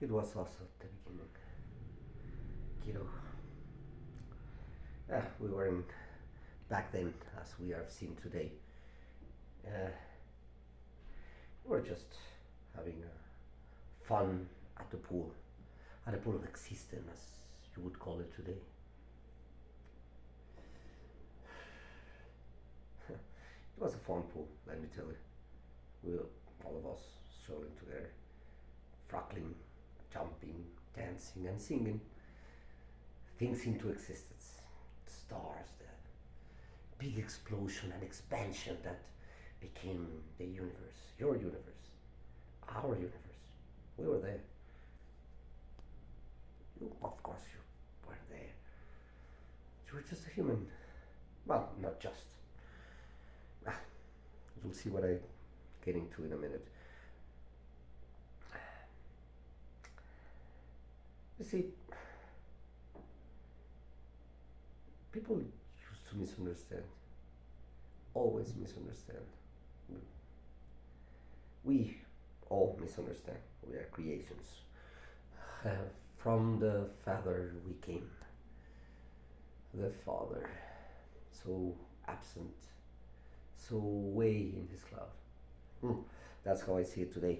It was also the beginning. Kiddo. We weren't back then as we are seen today. Uh, we were just having fun at the pool. At the pool of existence, as you would call it today. It was a fun pool, let me tell you. We were, all of us strolling together, fruckling, jumping, dancing, and singing things into existence. The stars, the big explosion and expansion that became the universe, your universe, our universe. We were there. You, of course, you were there. You were just a human. Well, not just. Ah, you'll see what I get into in a minute. You see, people used to misunderstand, always misunderstand. We all misunderstand. We are creations. Uh, from the Father we came. The Father, so absent, so way in his cloud. Hmm. That's how I see it today.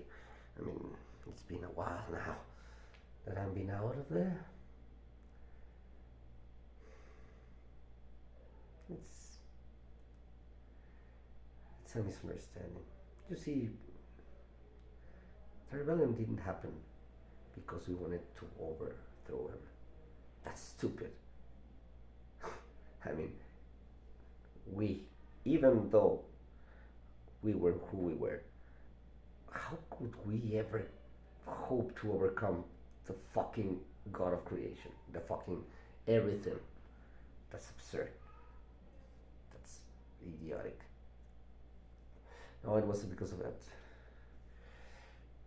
I mean, it's been a while now that I've been out of there. It's it's a misunderstanding. You see, the rebellion didn't happen because we wanted to overthrow him. That's stupid. I mean, we, even though we were who we were, how could we ever hope to overcome the fucking God of creation? The fucking everything. That's absurd. That's idiotic. No, it wasn't because of that.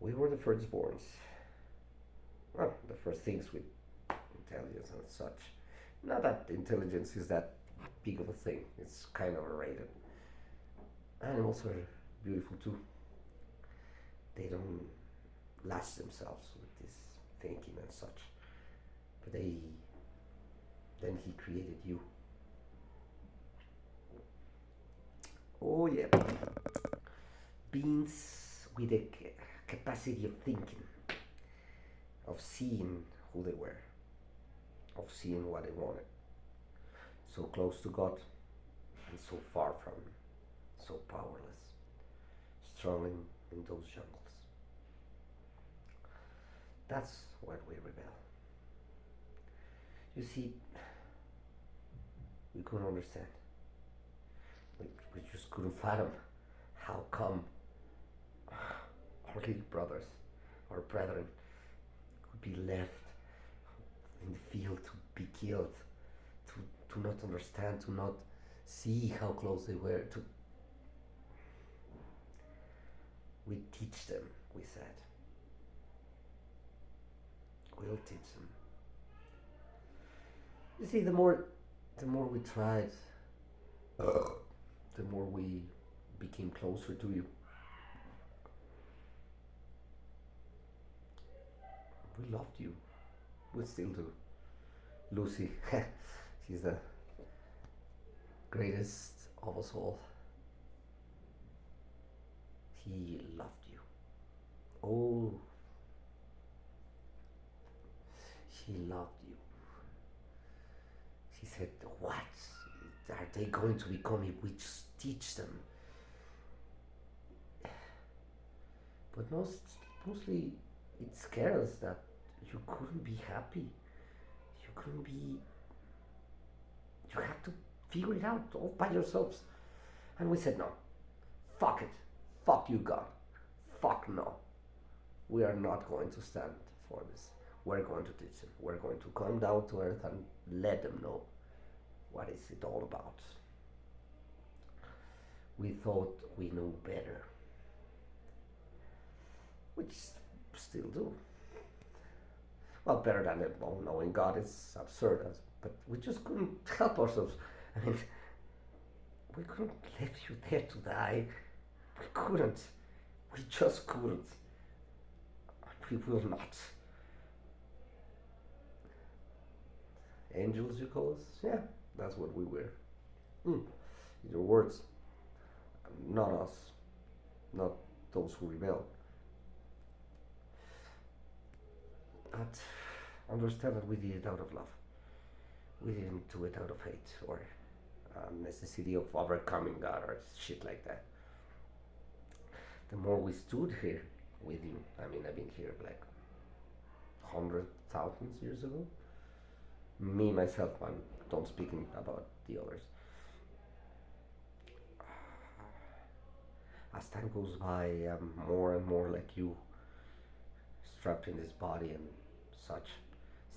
We were the firstborns. Well, the first things with intelligence and such. Not that intelligence is that big of a thing. It's kind of overrated. Animals are beautiful too. They don't lash themselves with this thinking and such. But then he created you. Oh yeah, beings with a capacity of thinking, of seeing who they were, of seeing what they wanted. So close to God and so far from him, so powerless, struggling in those jungles. That's what we rebel. You see, we couldn't understand. We just couldn't fathom how come our little brothers, our brethren, could be left in the field to be killed, to not understand, to not see how close they were. To we teach them, we said. We'll teach them. You see, the more we tried, the more we became closer to you. We loved you. We still do. Lucy, she's the greatest of us all. He loved you. Oh, she loved you. She said, "What are they going to become if we just teach them?" But mostly it scares us that you couldn't be happy. You couldn't be. You have to figure it out all by yourselves. And we said, no, fuck it. Fuck you, God. Fuck no. We are not going to stand for this. We're going to teach them. We're going to come down to earth and let them know what is it all about. We thought we knew better, which still do. Well, better than knowing God is absurd, but we just couldn't help ourselves. I mean, we couldn't leave you there to die. We couldn't. We just couldn't. We will not. Angels, you call us? Yeah, that's what we were. Mm. Your words, not us, not those who rebel. But understand that we did it out of love. We didn't do it out of hate or necessity of overcoming God or shit like that. The more we stood here with you, I mean, I've been here like 100,000 years ago. Me, myself, I'm don't speaking about the others. As time goes by, I'm more and more like you, strapped in this body and such,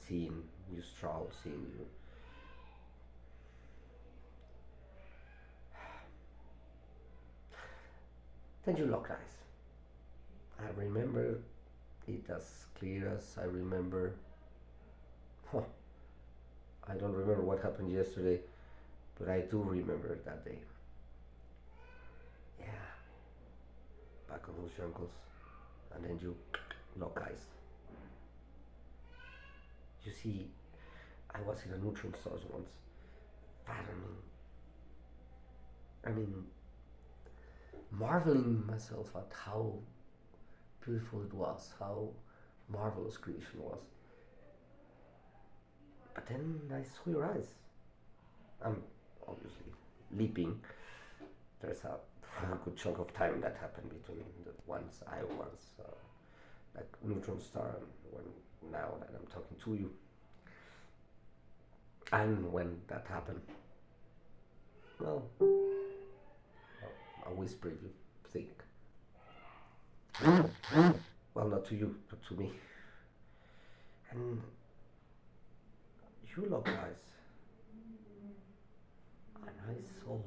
seeing you struggle, seeing you. Then you locked eyes. I remember it as clear as I remember. Huh, I don't remember what happened yesterday, but I do remember that day. Yeah, back on those jungles, and then you lock eyes. You see, I was in a neutron source once, fathoming, I mean, marveling myself at how beautiful it was, how marvelous creation was. But then I saw your eyes. I'm obviously leaping. There's a good chunk of time that happened between the ones I was like neutron star and when now that I'm talking to you. And when that happened, well, a whisper if you think. Well, not to you, but to me. And you locked eyes, and I saw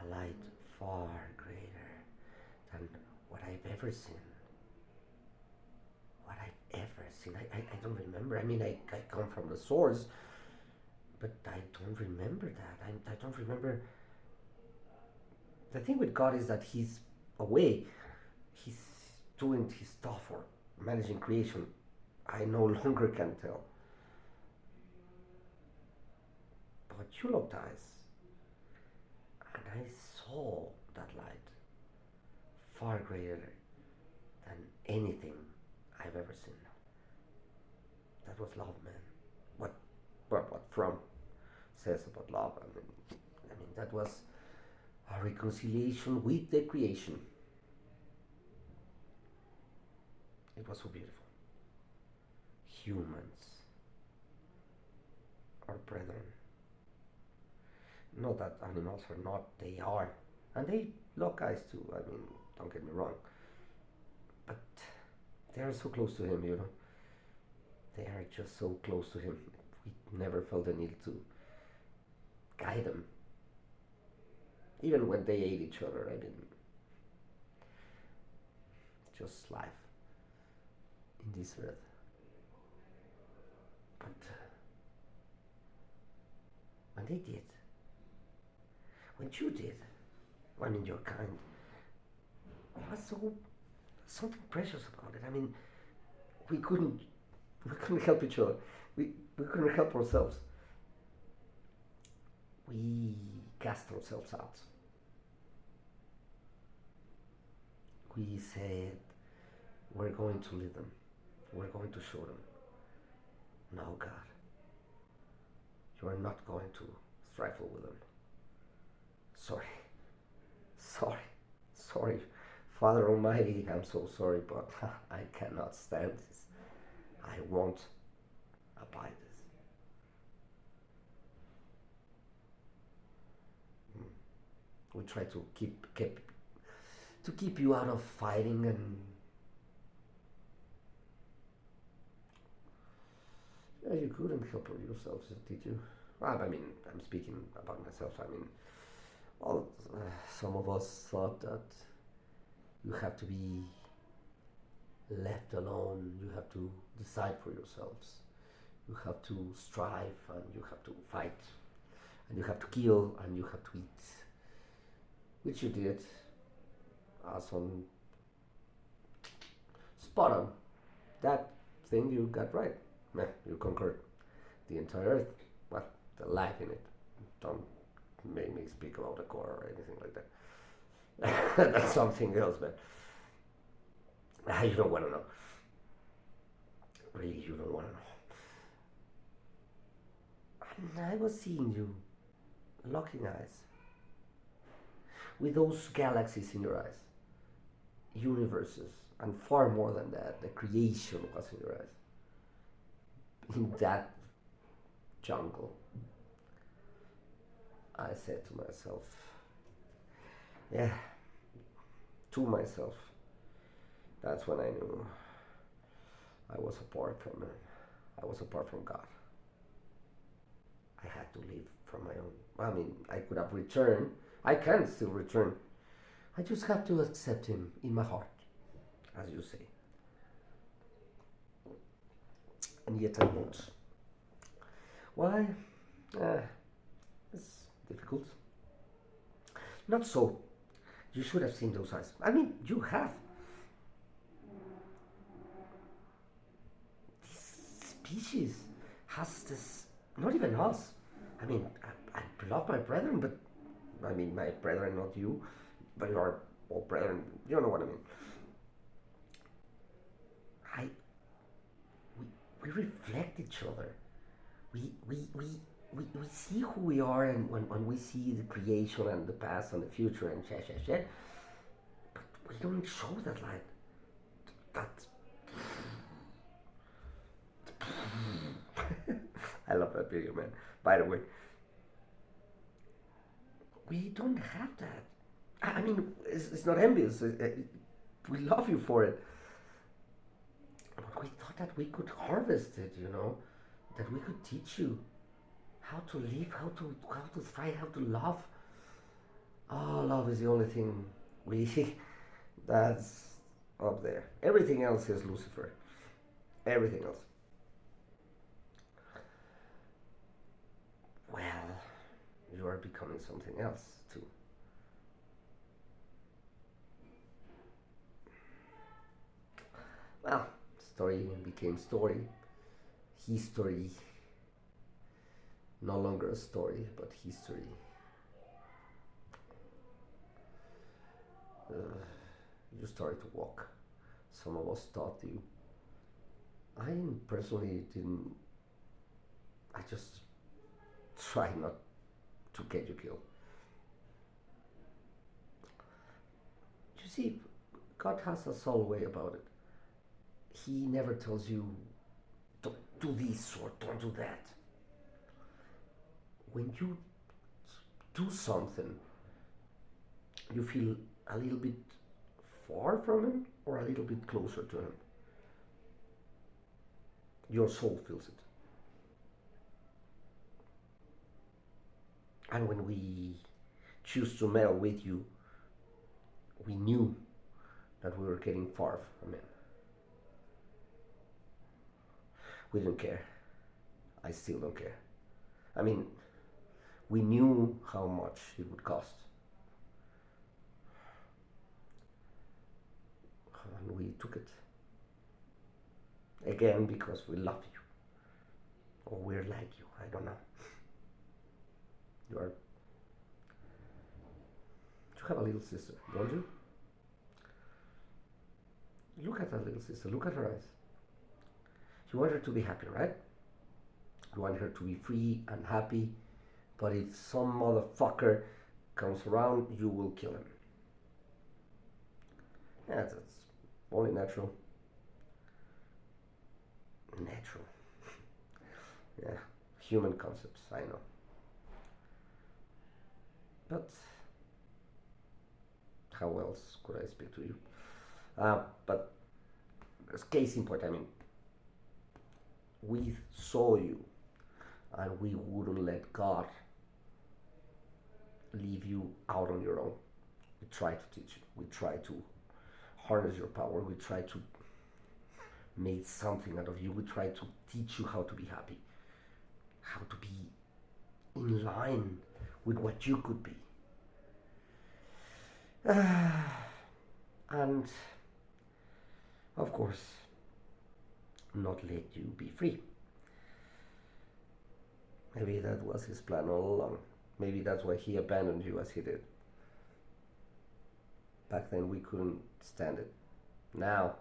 a light far greater than what I've ever seen. What I've ever seen. I don't remember. I mean, I come from the source, but I don't remember that. I don't remember. The thing with God is that He's away. He's doing His stuff or managing creation. I no longer can tell. But you locked eyes, and I saw that light far greater than anything I've ever seen. That was love, man. What From says about love. I mean that was a reconciliation with the creation. It was so beautiful. Humans, our brethren. Not that animals are not, they are. And they lock eyes too, I mean, don't get me wrong. But they are so close to Him, you know. They are just so close to Him. We never felt the need to guide them. Even when they ate each other, I mean, it's just life in this earth. But when they did, when you did, I mean, your kind, there was something precious about it. I mean, we couldn't help each other. We couldn't help ourselves. We cast ourselves out. We said, we're going to lead them. We're going to show them. No, God, you are not going to trifle with them. Sorry. Sorry. Sorry. Father Almighty, I'm so sorry, but I cannot stand this. I won't abide this. We try to keep you out of fighting, and yeah, you couldn't help yourselves, did you? Well, I mean, I'm speaking about myself. I mean, well, some of us thought that you have to be left alone. You have to decide for yourselves. You have to strive, and you have to fight, and you have to kill, and you have to eat, which you did, as on spot on. That thing you got right. Yeah, you conquered. the entire Earth. Well, the life in it. Don't make me speak about the core or anything like that. That's something else, but you don't want to know. Really, you don't want to know. And I was seeing you, locking eyes, with those galaxies in your eyes, universes, and far more than that, the creation was in your eyes. In that jungle, I said to myself, yeah, to myself, that's when I knew I was apart from him. I was apart from God. I had to live from my own. I mean, I could have returned. I can still return. I just have to accept him in my heart, as you say. And yet I won't. Why? Uh, it's difficult. Not so. You should have seen those eyes. I mean, you have. This species has this. Not even us. I mean, I love my brethren, but I mean, my brethren, not you, but you are all brethren. You know what I mean. I we reflect each other. We we we. We see who we are, and when we see the creation and the past and the future and shit, but we don't show that light. That I love that video, man. By the way, we don't have that. I mean, it's not envious. We love you for it. But we thought that we could harvest it, that we could teach you how to live, how to thrive, how to love. Oh, love is the only thing we that's up there. Everything else is Lucifer. Everything else. Well, you are becoming something else too. Well, story became story. History, no longer a story, but history. You started to walk. Some of us taught you. I personally didn't. I just try not to get you killed. You see, God has a subtle way about it. He never tells you, don't do this or don't do that. When you do something, you feel a little bit far from Him or a little bit closer to Him. Your soul feels it. And when we choose to meddle with you, we knew that we were getting far from Him. We didn't care. I still don't care. I mean, we knew how much it would cost. And we took it. Again, because we love you. Or we're like you. I don't know. You are. You have a little sister, don't you? Look at that little sister. Look at her eyes. You want her to be happy, right? You want her to be free and happy. But if some motherfucker comes around, you will kill him. Yeah, that's only natural. Natural. Yeah, human concepts, I know. But how else could I speak to you? But as case in point, I mean, we saw you and we wouldn't let God leave you out on your own. We try to teach you. We try to harness your power. We try to make something out of you. We try to teach you how to be happy, how to be in line with what you could be. And of course, not let you be free. Maybe that was his plan all along. Maybe that's why he abandoned you as he did. Back then we couldn't stand it. Now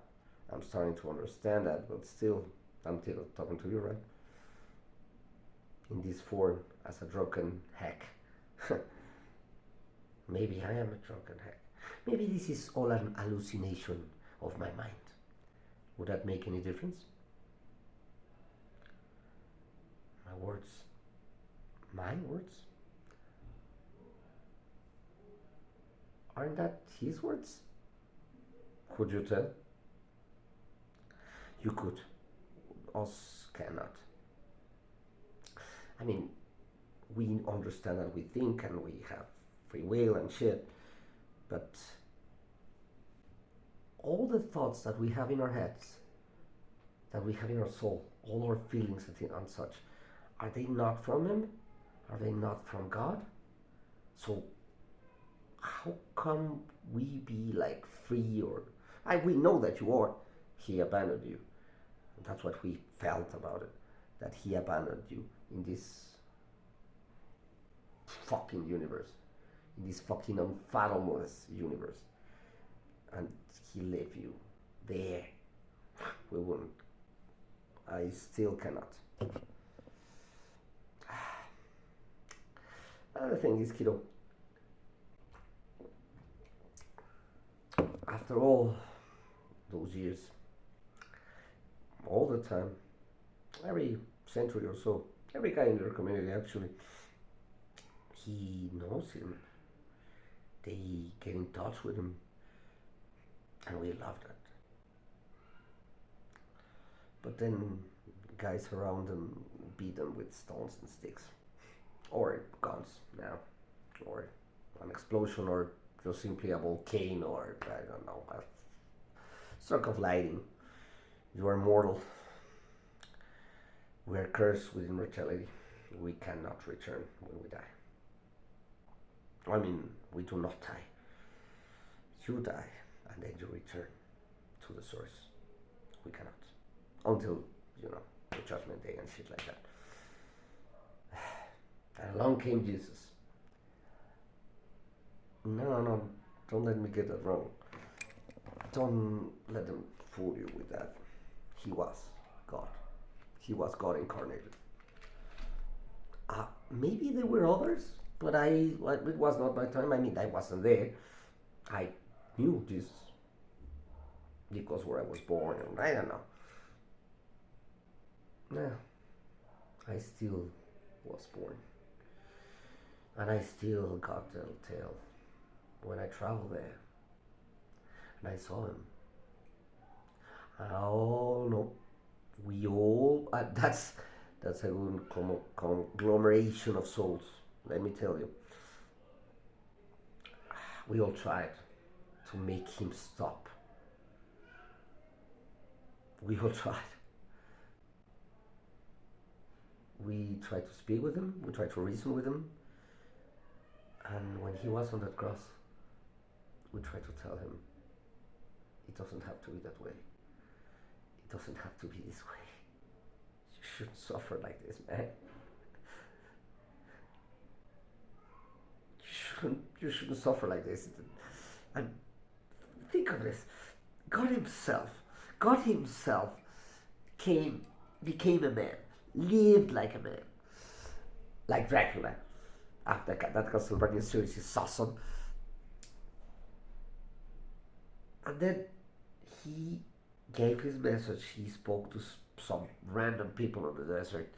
I'm starting to understand that, but still, I'm still talking to you, right? In this form, as a drunken hack. Maybe I am a drunken hack. Maybe this is all an hallucination of my mind. Would that make any difference? My words. My words? Aren't that his words? Could you tell? You could. Us cannot. I mean, we understand that we think and we have free will and shit, but all the thoughts that we have in our heads, that we have in our soul, all our feelings and such, are they not from Him? Are they not from God? So, how come we be like free or. We know that you are. He abandoned you. That's what we felt about it. That He abandoned you in this fucking universe. In this fucking unfathomless universe. And He left you there. We wouldn't. I still cannot. Another thing is, kiddo, after all those years, all the time, every century or so, every guy in your community actually, he knows Him. They get in touch with Him, and we love that. But then guys around them beat them with stones and sticks, or guns now, or an explosion, or just simply a volcano, or I don't know, a stroke of lightning. You are mortal. We are cursed with immortality. We cannot return when we die. I mean, we do not die. You die, and then you return to the source. We cannot. Until, the judgment day and shit like that. And along came Jesus. No, don't let me get that wrong. Don't let them fool you with that. He was God. He was God incarnated. Maybe there were others, but it was not my time. I mean, I wasn't there. I knew Jesus because where I was born, and I don't know. No, I still was born, and I still got the tale when I traveled there, and I saw Him. Oh no, we all that's a good conglomeration of souls. Let me tell you, we all tried to make Him stop. We all tried. We tried to speak with Him. We tried to reason with Him. And when He was on that cross, we tried to tell Him, it doesn't have to be that way. It doesn't have to be this way. You shouldn't suffer like this, man. You shouldn't suffer like this. And think of this. God Himself became a man, lived like a man, like Dracula. That Castlevania series is awesome. And then He gave His message. He spoke to some random people in the desert.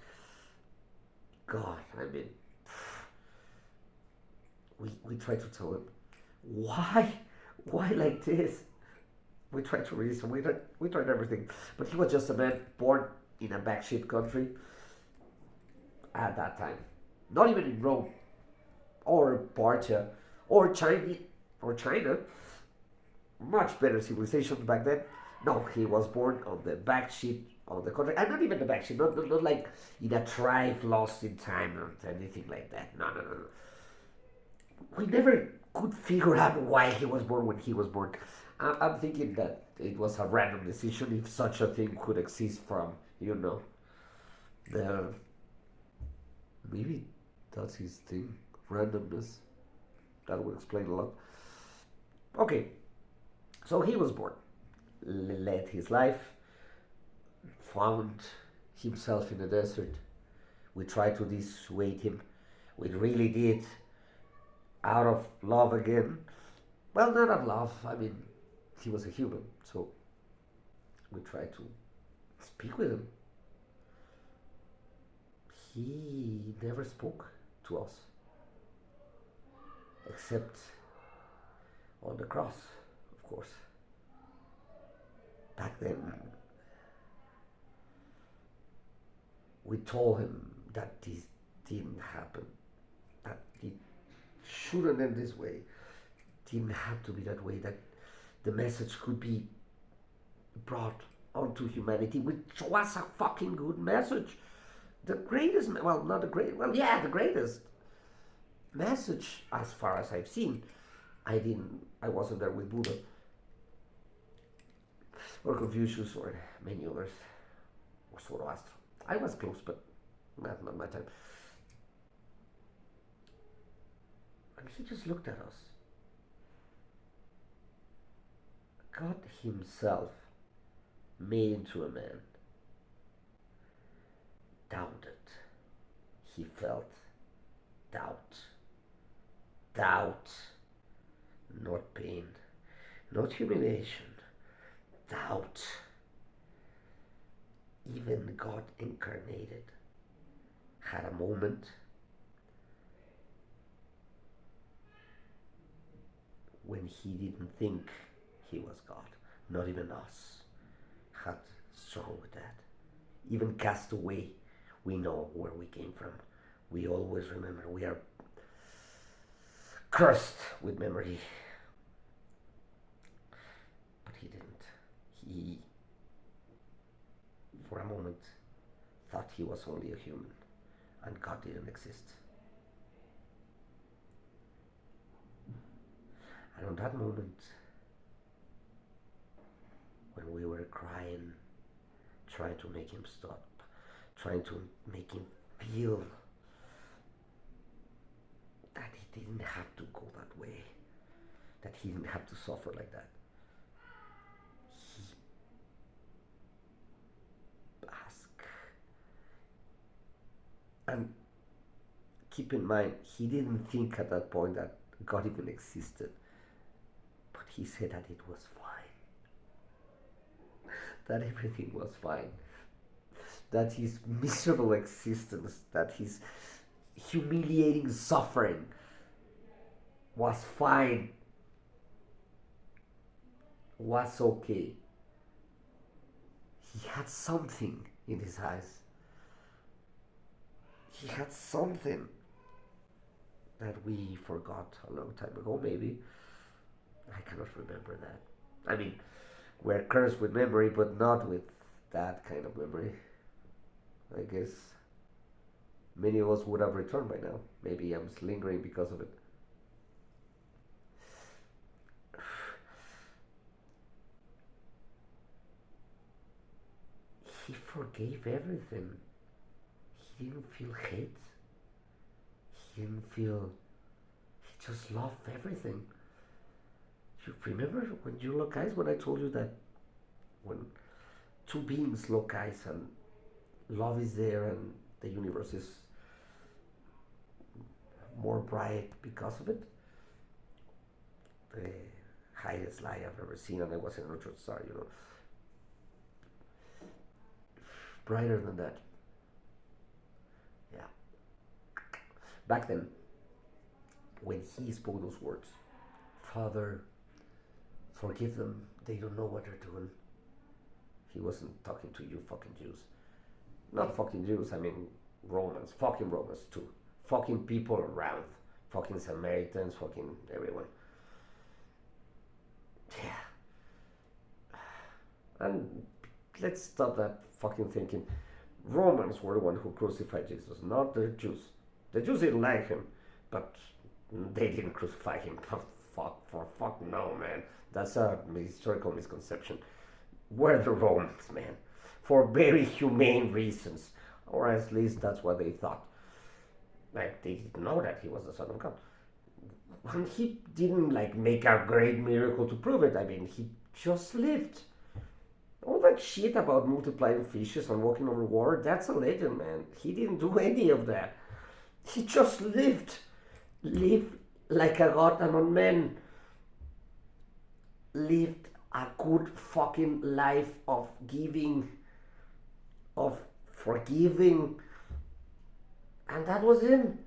God, I mean, we tried to tell Him, why like this? We tried to reason. We tried everything, but He was just a man born in a backshit country at that time. Not even in Rome, or Parthia, or China. Much better civilizations back then. No, He was born on the backshit of the country, and not even the backshit. Not like in a tribe lost in time or anything like that. No. We never could figure out why He was born when He was born. I'm thinking that it was a random decision, if such a thing could exist from, the Maybe that's his thing. Randomness. That would explain a lot. Okay, so he was born, led his life, found himself in the desert. We tried to dissuade him. We really did, out of love again. Well, not of love. I mean, he was a human, so we tried to speak with him. He never spoke to us, except on the cross, of course. Back then, we told him that this didn't happen, that it shouldn't end this way, didn't have to be that way, that the message could be brought onto humanity, which was a fucking good message. The greatest, well, not the great, well, yeah, the greatest message as far as I've seen. I wasn't there with Buddha or Confucius or many others, or Zoroaster. I was close, but not my time. And he just looked at us. God himself, made into a man, doubted. He felt doubt. Doubt. Not pain. Not humiliation. Doubt. Even God incarnated had a moment when he didn't think he was God. Not even us had struggled with that. Even cast away, we know where we came from. We always remember. We are cursed with memory. But he didn't. He, for a moment, thought he was only a human and God didn't exist. And on that moment, when we were crying, trying to make him stop, trying to make him feel that he didn't have to go that way, that he didn't have to suffer like that, he asked. And keep in mind, he didn't think at that point that God even existed, but he said that it was fine, that everything was fine, that his miserable existence, that his humiliating suffering was fine, was okay. He had something in his eyes. He had something that we forgot a long time ago, maybe. I cannot remember that. I mean, we're cursed with memory, but not with that kind of memory. I guess many of us would have returned by now. Maybe I'm lingering because of it. He forgave everything. He didn't feel hate. He didn't feel. He just loved everything. You remember when you lock eyes, when I told you that when two beings lock eyes and love is there and the universe is more bright because of it? The highest light I've ever seen, and I was in a neutron star, brighter than that. Yeah. Back then, when he spoke those words, Father, forgive them, they don't know what they're doing. He wasn't talking to you fucking Jews. Not fucking Jews, I mean Romans. Fucking Romans too. Fucking people around. Fucking Samaritans, fucking everyone. Yeah. And let's stop that fucking thinking. Romans were the one who crucified Jesus, not the Jews. The Jews didn't like him, but they didn't crucify him. For fuck no, man. That's a historical misconception. We're the Romans, man. For very humane reasons. Or at least that's what they thought. Like they didn't know that he was the Son of God. And he didn't like make a great miracle to prove it. I mean, he just lived. All that shit about multiplying fishes and walking over water, that's a legend, man. He didn't do any of that. He just lived. Lived like a god among men. Lived a good fucking life of giving, of forgiving. And that was him.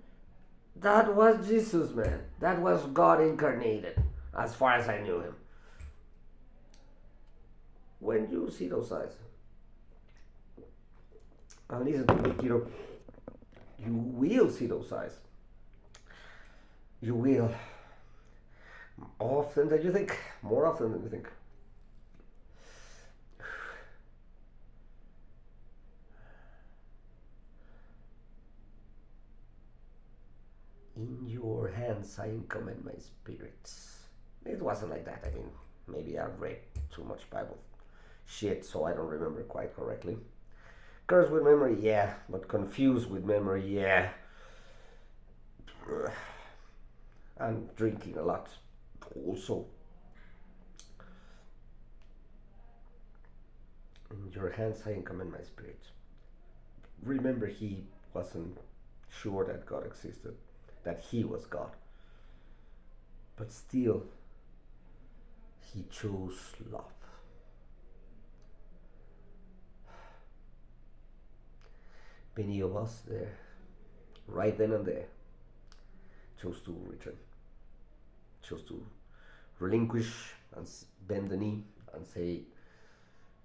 That was Jesus, man. That was God incarnated, as far as I knew him. When you see those eyes, and listen to me, kiddo, you will see those eyes. You will. Often than you think. More often than you think. In your hands I commend my spirits. It wasn't like that. I mean, maybe I've read too much Bible shit, so I don't remember quite correctly. Cursed with memory, yeah, but confused with memory, yeah. And drinking a lot, also. In your hands I commend my spirit. Remember, he wasn't sure that God existed, that he was God. But still, he chose love. Many of us there, right then and there, chose to return, chose to relinquish and bend the knee and say,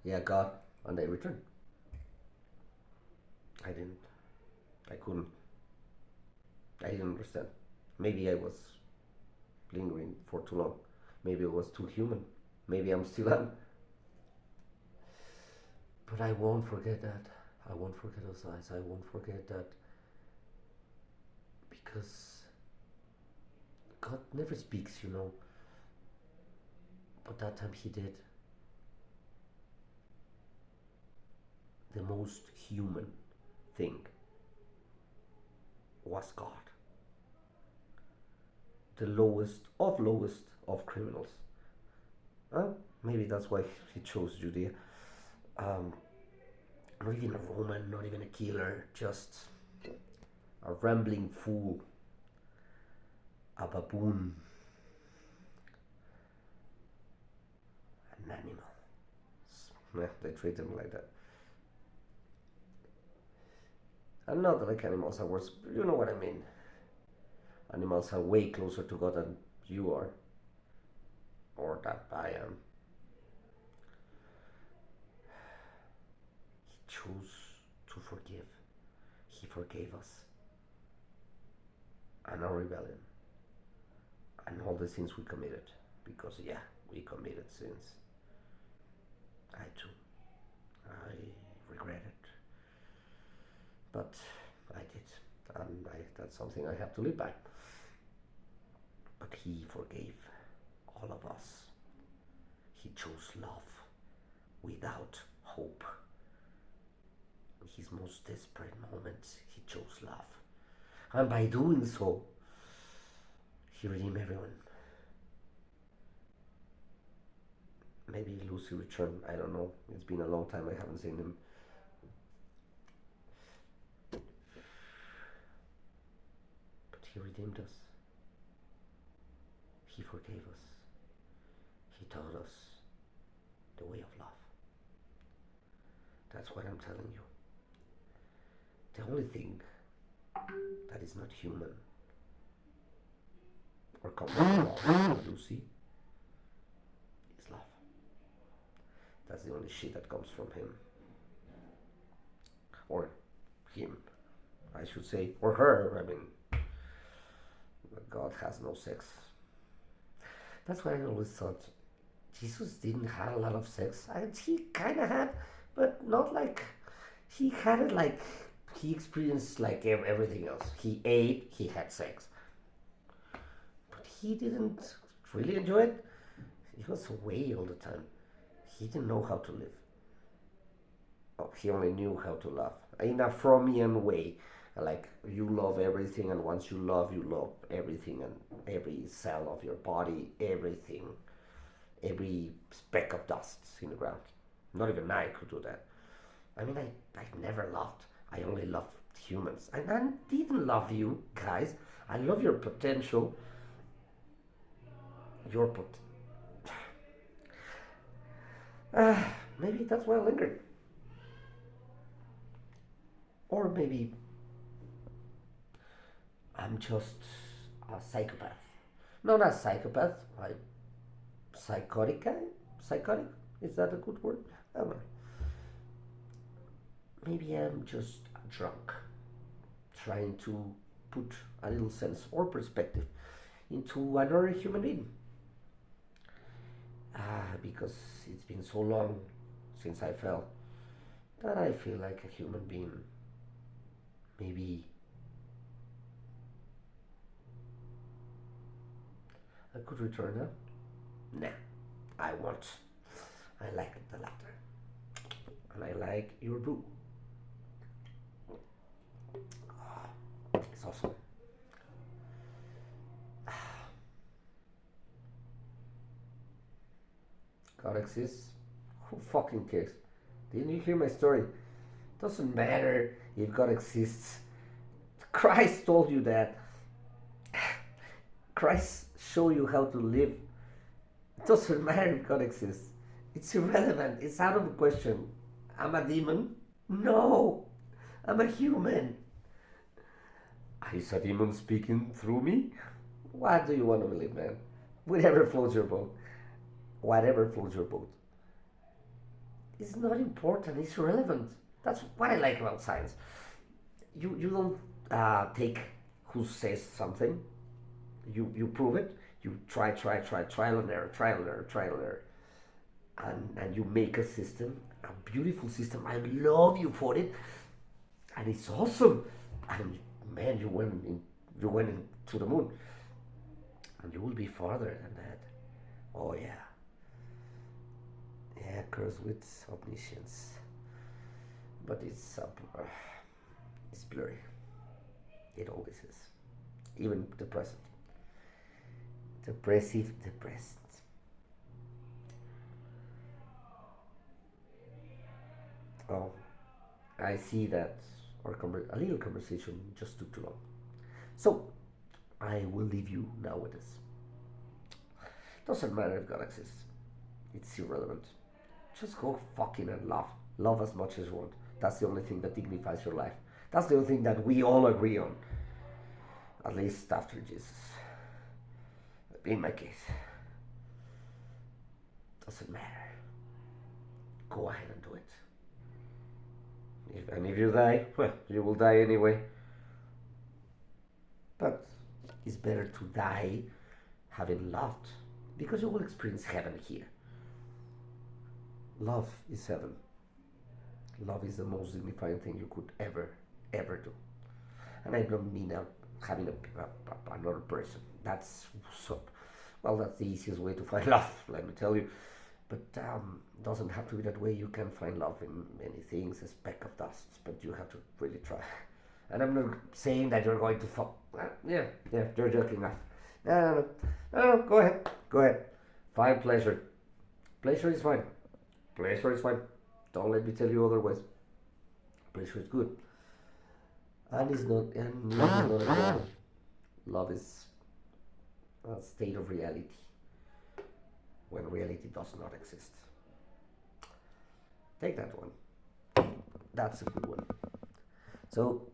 yeah, God, and I return. I didn't. I couldn't. I didn't understand. Maybe I was lingering for too long. Maybe I was too human. Maybe I'm still am. But I won't forget that. I won't forget those eyes. I won't forget that. Because God never speaks, you know. But that time he did. The most human thing was God. The lowest of criminals. Maybe that's why he chose Judea. Not even a Roman, not even a killer, just a rambling fool, a baboon, an animal. Yeah, they treat them like that. And not like animals are worse, you know what I mean. Animals are way closer to God than you are, or that I am. He chose to forgive. He forgave us. And our rebellion. And all the sins we committed. Because, yeah, we committed sins. I too. I regret it. But I did. And that's something I have to live by. But he forgave all of us. He chose love without hope. In his most desperate moments, he chose love. And by doing so, he redeemed everyone. Maybe Lucy returned, I don't know. It's been a long time, I haven't seen him. But he redeemed us. He forgave us. He taught us the way of love. That's what I'm telling you. The only thing that is not human or comes from Lucy is love. That's the only shit that comes from him. Or him, I should say. Or her, I mean. God has no sex. That's why I always thought Jesus didn't have a lot of sex. He kind of had, but not like, he had it like, he experienced like everything else. He ate, he had sex. But he didn't really enjoy it. He was away all the time. He didn't know how to live. Oh, he only knew how to love. In a Freudian way. Like you love everything, and once you love everything and every cell of your body, everything, every speck of dust in the ground. Not even I could do that. I mean, I never loved. I only loved humans. And I didn't love you guys. I love your potential. Your pot. Maybe that's why I lingered. Or maybe I'm just a psychopath. No, not psychopath. Like psychotic guy. Psychotic. Is that a good word? I don't know. Maybe I'm just drunk, trying to put a little sense or perspective into another human being. Because it's been so long since I felt that I feel like a human being. Maybe I could return now. Nah, I won't. I like the laughter, and I like your brew. It's awesome. God exists? Who fucking cares? Didn't you hear my story? Doesn't matter if God exists. Christ told you that. Christ showed you how to live. It doesn't matter if God exists. It's irrelevant. It's out of the question. I'm a demon? No. I'm a human. Is a demon speaking through me? What do you want to believe, man? Whatever floats your boat. Whatever floats your boat. It's not important. It's irrelevant. That's what I like about science. You don't take who says something. You prove it. You try, trial and error, trial and error, trial and error, and you make a system, a beautiful system. I love you for it, and it's awesome. And man, you went into the moon, and you will be farther than that. Oh yeah, yeah, cursed with omniscience, but it's blurry. It always is, even the present. Depressed. Oh, I see that a little conversation just took too long. So I will leave you now with this. Doesn't matter if God exists. It's irrelevant. Just go fucking and love. Love as much as you want. That's the only thing that dignifies your life. That's the only thing that we all agree on. At least after Jesus. In my case. Doesn't matter. Go ahead and do it. And if you die, well, you will die anyway. But it's better to die having loved, because you will experience heaven here. Love is heaven. Love is the most dignifying thing you could ever do. And I don't mean having another person. That's so. Well, that's the easiest way to find love. Let me tell you. But doesn't have to be that way. You can find love in many things, a speck of dust. But you have to really try. And I'm not saying that you're going to fuck. Yeah, you're joking off. No, go ahead. Find pleasure. Pleasure is fine. Pleasure is fine. Don't let me tell you otherwise. Pleasure is good. And it's not, and love is not a goal. Love is a state of reality when reality does not exist. Take that one. That's a good one. So